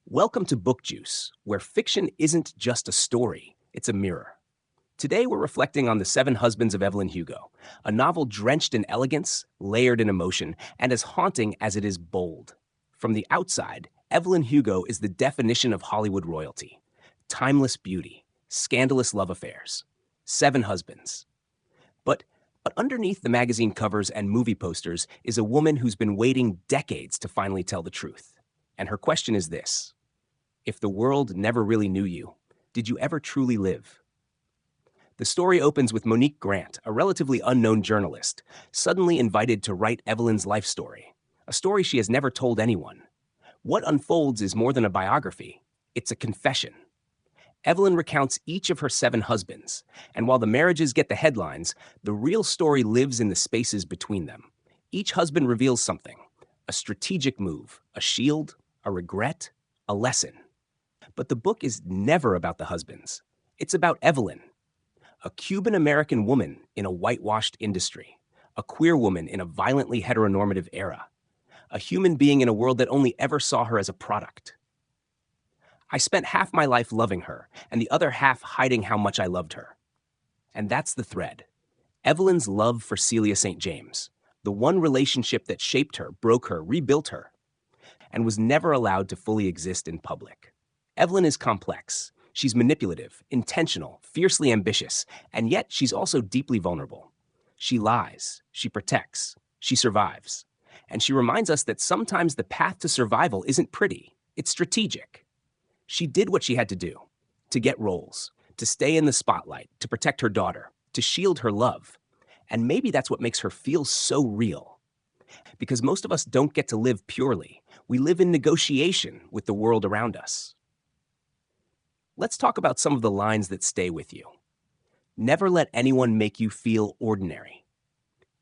Welcome to BookJuice, where fiction isn't just a story, it's a mirror. Today we're reflecting on The Seven Husbands of Evelyn Hugo, a novel drenched in elegance, layered in emotion, and as haunting as it is bold. From the outside, Evelyn Hugo is the definition of Hollywood royalty. Timeless beauty, scandalous love affairs, seven husbands. But underneath the magazine covers and movie posters is a woman who's been waiting decades to finally tell the truth. And her question is this: if the world never really knew you, did you ever truly live? The story opens with Monique Grant, a relatively unknown journalist, suddenly invited to write Evelyn's life story, a story she has never told anyone. What unfolds is more than a biography, it's a confession. Evelyn recounts each of her seven husbands, and while the marriages get the headlines, the real story lives in the spaces between them. Each husband reveals something: a strategic move, a shield, a regret, a lesson. But the book is never about the husbands. It's about Evelyn, a Cuban-American woman in a whitewashed industry, a queer woman in a violently heteronormative era, a human being in a world that only ever saw her as a product. I spent half my life loving her, and the other half hiding how much I loved her. And that's the thread. Evelyn's love for Celia St. James, the one relationship that shaped her, broke her, rebuilt her, and was never allowed to fully exist in public. Evelyn is complex. She's manipulative, intentional, fiercely ambitious, and yet she's also deeply vulnerable. She lies, she protects, she survives. And she reminds us that sometimes the path to survival isn't pretty, it's strategic. She did what she had to do, to get roles, to stay in the spotlight, to protect her daughter, to shield her love. And maybe that's what makes her feel so real. Because most of us don't get to live purely. We live in negotiation with the world around us. Let's talk about some of the lines that stay with you. Never let anyone make you feel ordinary.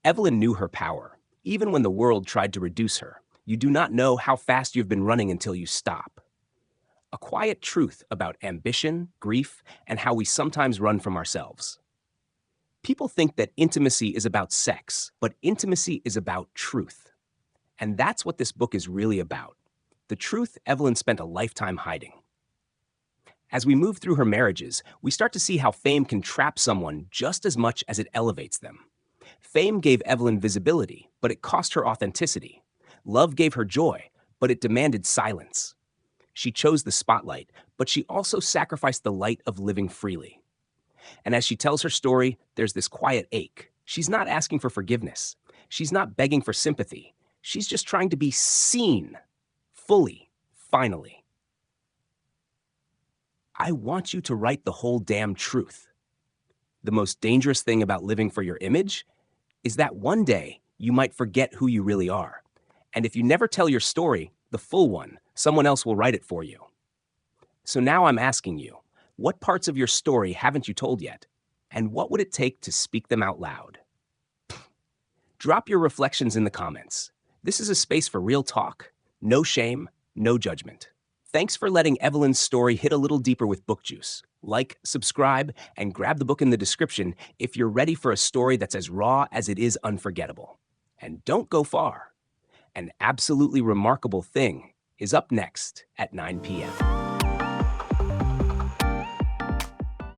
Evelyn knew her power, even when the world tried to reduce her. You do not know how fast you've been running until you stop. A quiet truth about ambition, grief, and how we sometimes run from ourselves. People think that intimacy is about sex, but intimacy is about truth. And that's what this book is really about. The truth Evelyn spent a lifetime hiding. As we move through her marriages, we start to see how fame can trap someone just as much as it elevates them. Fame gave Evelyn visibility, but it cost her authenticity. Love gave her joy, but it demanded silence. She chose the spotlight, but she also sacrificed the light of living freely. And as she tells her story, there's this quiet ache. She's not asking for forgiveness. She's not begging for sympathy. She's just trying to be seen, fully, finally. I want you to write the whole damn truth. The most dangerous thing about living for your image is that one day you might forget who you really are. And if you never tell your story, the full one, someone else will write it for you. So now I'm asking you, what parts of your story haven't you told yet? And what would it take to speak them out loud? Drop your reflections in the comments. This is a space for real talk. No shame, no judgment. Thanks for letting Evelyn's story hit a little deeper with BookJuice. Like, subscribe, and grab the book in the description if you're ready for a story that's as raw as it is unforgettable. And don't go far. An absolutely remarkable thing is up next at 9 p.m.